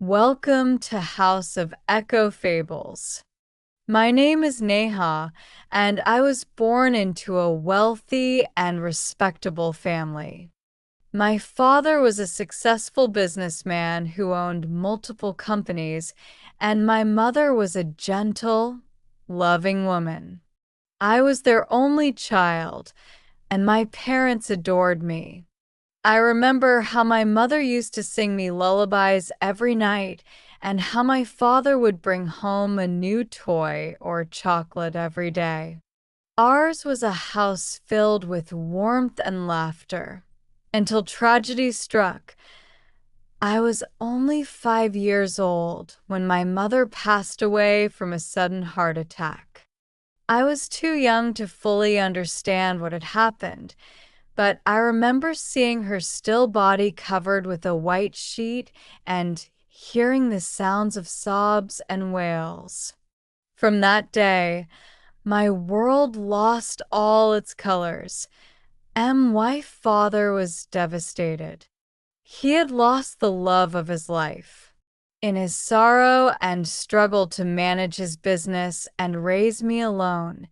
Welcome to House of Echo Fables. My name is Neha, and I was born into a wealthy and respectable family. My father was a successful businessman who owned multiple companies, and my mother was a gentle, loving woman. I was their only child, and my parents adored me. I remember how my mother used to sing me lullabies every night, and how my father would bring home a new toy or chocolate every day. Ours was a house filled with warmth and laughter, until tragedy struck. I was only 5 years old when my mother passed away from a sudden heart attack. I was too young to fully understand what had happened, but I remember seeing her still body covered with a white sheet and hearing the sounds of sobs and wails. From that day, my world lost all its colors, and my father was devastated. He had lost the love of his life. In his sorrow and struggle to manage his business and raise me alone,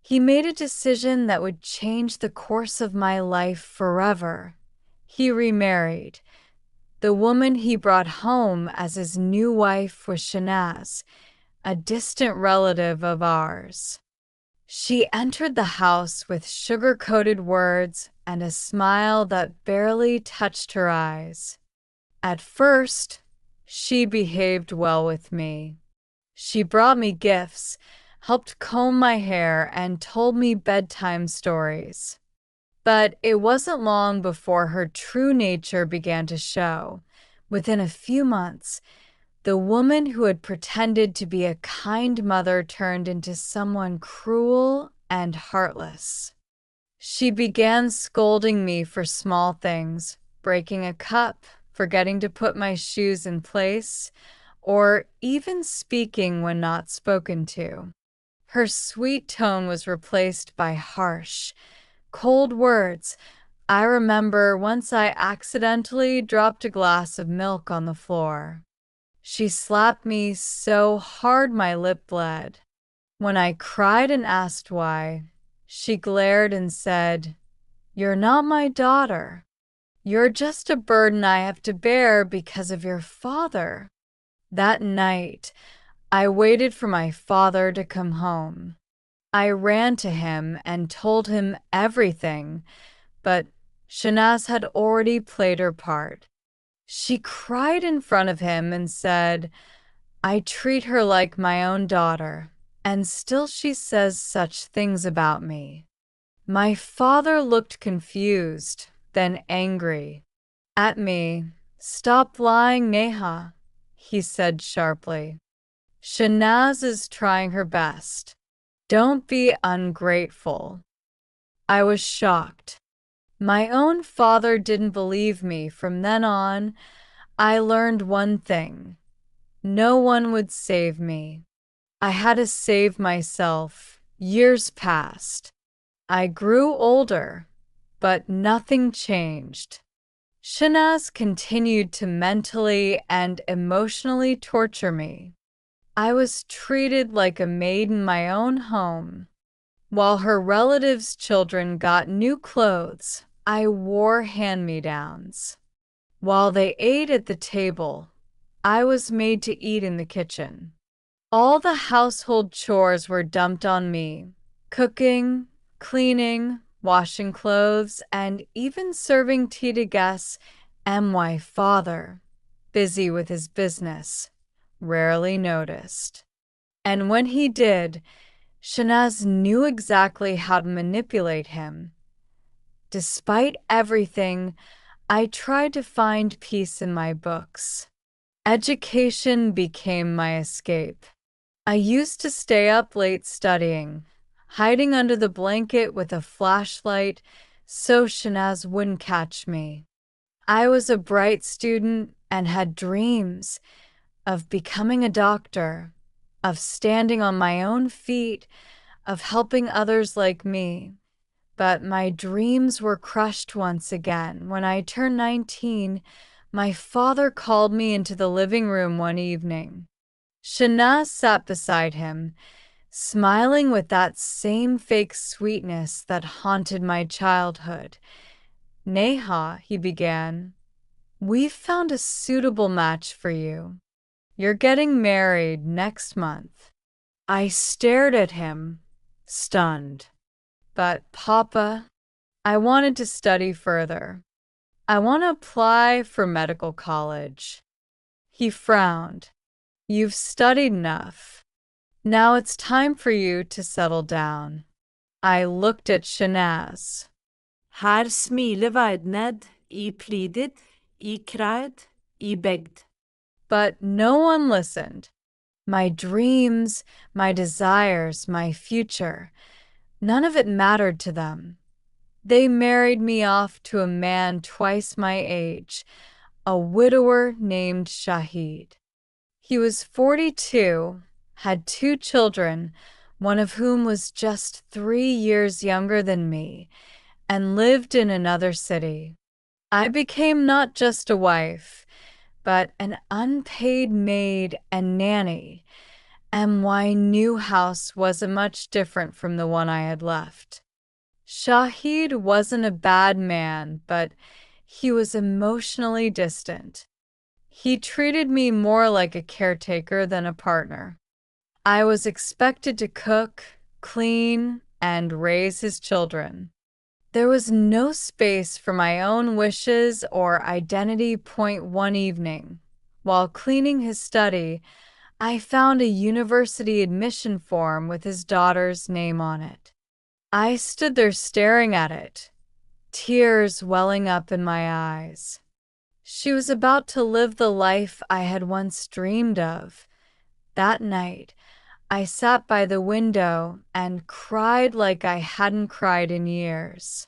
he made a decision that would change the course of my life forever. He remarried. The woman he brought home as his new wife was Shanaz, a distant relative of ours. She entered the house with sugar-coated words and a smile that barely touched her eyes. At first, she behaved well with me. She brought me gifts, helped comb my hair, and told me bedtime stories. But it wasn't long before her true nature began to show. Within a few months, the woman who had pretended to be a kind mother turned into someone cruel and heartless. She began scolding me for small things, breaking a cup, forgetting to put my shoes in place, or even speaking when not spoken to. Her sweet tone was replaced by harsh, cold words. I remember once I accidentally dropped a glass of milk on the floor. She slapped me so hard my lip bled. When I cried and asked why, she glared and said, "You're not my daughter. You're just a burden I have to bear because of your father." That night, I waited for my father to come home. I ran to him and told him everything, but Shanaz had already played her part. She cried in front of him and said, "I treat her like my own daughter, and still she says such things about me." My father looked confused, then angry. At me. "Stop lying, Neha," he said sharply. "Shanaz is trying her best. Don't be ungrateful." I was shocked. My own father didn't believe me. From then on, I learned one thing. No one would save me. I had to save myself. Years passed. I grew older, but nothing changed. Shanaz continued to mentally and emotionally torture me. I was treated like a maid in my own home. While her relatives' children got new clothes, I wore hand-me-downs. While they ate at the table, I was made to eat in the kitchen. All the household chores were dumped on me: cooking, cleaning, washing clothes, and even serving tea to guests. And my father, busy with his business, rarely noticed. And when he did, Shanaz knew exactly how to manipulate him. Despite everything, I tried to find peace in my books. Education became my escape. I used to stay up late studying, hiding under the blanket with a flashlight so Shanaz wouldn't catch me. I was a bright student and had dreams of becoming a doctor, of standing on my own feet, of helping others like me. But my dreams were crushed once again. When I turned 19, My father called me into the living room one evening. Shanaz sat beside him, smiling with that same fake sweetness that haunted my childhood. Neha, he began, we've found a suitable match for you. You're getting married next month. I stared at him, stunned. But, Papa, I wanted to study further. I want to apply for medical college. He frowned. You've studied enough. Now it's time for you to settle down. I looked at Shanaz. Her smiler Vardned, I pleaded, I cried, I begged. But no one listened. My dreams, my desires, my future, none of it mattered to them. They married me off to a man twice my age, a widower named Shahid. He was 42, had 2 children, one of whom was just 3 years younger than me, and lived in another city. I became not just a wife, but an unpaid maid and nanny, and my new house wasn't much different from the one I had left. Shahid wasn't a bad man, but he was emotionally distant. He treated me more like a caretaker than a partner. I was expected to cook, clean, and raise his children. There was no space for my own wishes or identity. One evening, while cleaning his study, I found a university admission form with his daughter's name on it. I stood there staring at it, tears welling up in my eyes. She was about to live the life I had once dreamed of. That night, I sat by the window and cried like I hadn't cried in years.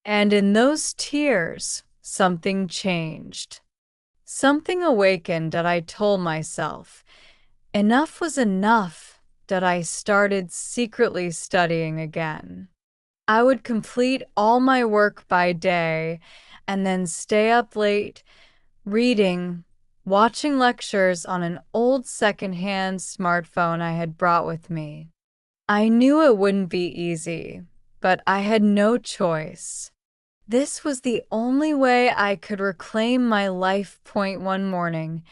And in those tears, something changed. Something awakened that I told myself. Enough was enough, that I started secretly studying again. I would complete all my work by day and then stay up late, reading, watching lectures on an old secondhand smartphone I had brought with me. I knew it wouldn't be easy, but I had no choice. This was the only way I could reclaim my life. One morning,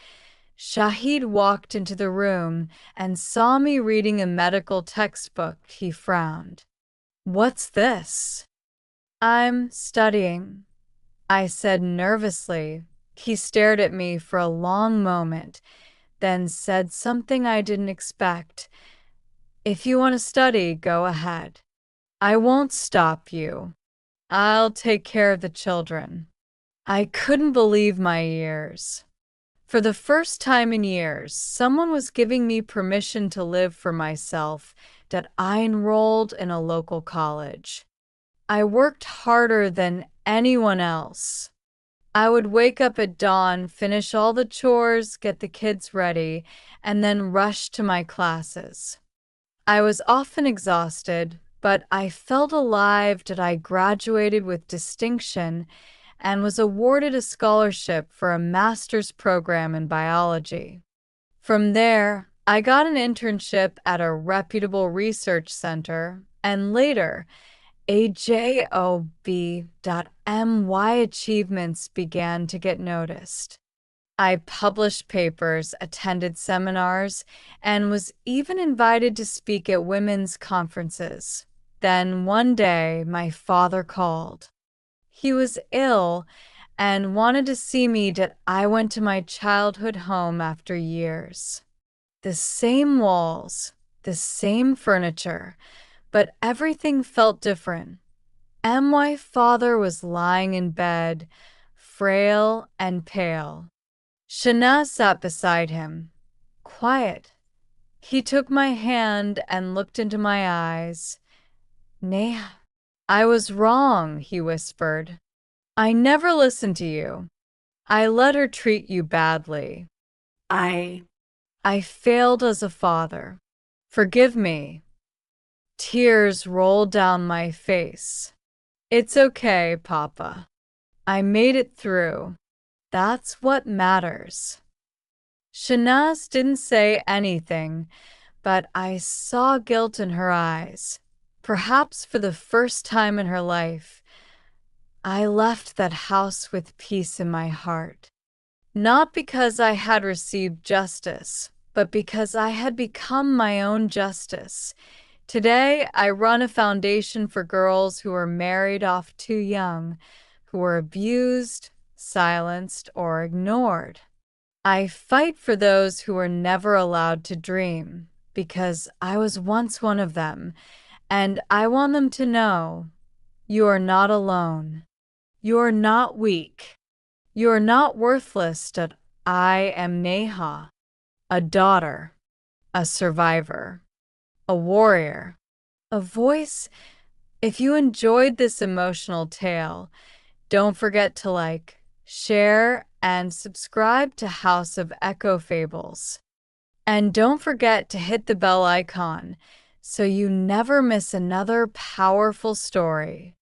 Shahid walked into the room and saw me reading a medical textbook. He frowned. What's this? I'm studying, I said nervously. He stared at me for a long moment, then said something I didn't expect. If you want to study, go ahead. I won't stop you. I'll take care of the children. I couldn't believe my ears. For the first time in years, someone was giving me permission to live for myself, that I enrolled in a local college. I worked harder than anyone else. I would wake up at dawn, finish all the chores, get the kids ready, and then rush to my classes. I was often exhausted, but I felt alive that I graduated with distinction and was awarded a scholarship for a master's program in biology. From there, I got an internship at a reputable research center, and later, a job.my achievements began to get noticed. I published papers, attended seminars, and was even invited to speak at women's conferences. Then one day, my father called. He was ill and wanted to see me that I went to my childhood home after years. The same walls, the same furniture, but everything felt different. My father was lying in bed, frail and pale. Shanaz sat beside him, quiet. He took my hand and looked into my eyes. Neha, I was wrong, he whispered. I never listened to you. I let her treat you badly. I failed as a father. Forgive me. Tears rolled down my face. It's okay, Papa. I made it through. That's what matters. Shanaz didn't say anything, but I saw guilt in her eyes. Perhaps for the first time in her life, I left that house with peace in my heart. Not because I had received justice, but because I had become my own justice. Today, I run a foundation for girls who were married off too young, who were abused, silenced, or ignored. I fight for those who were never allowed to dream, because I was once one of them, and I want them to know you are not alone. You are not weak. You are not worthless. That I am Neha, a daughter, a survivor, a warrior, a voice. If you enjoyed this emotional tale, don't forget to like, share, and subscribe to House of Echo Fables. And don't forget to hit the bell icon so you never miss another powerful story.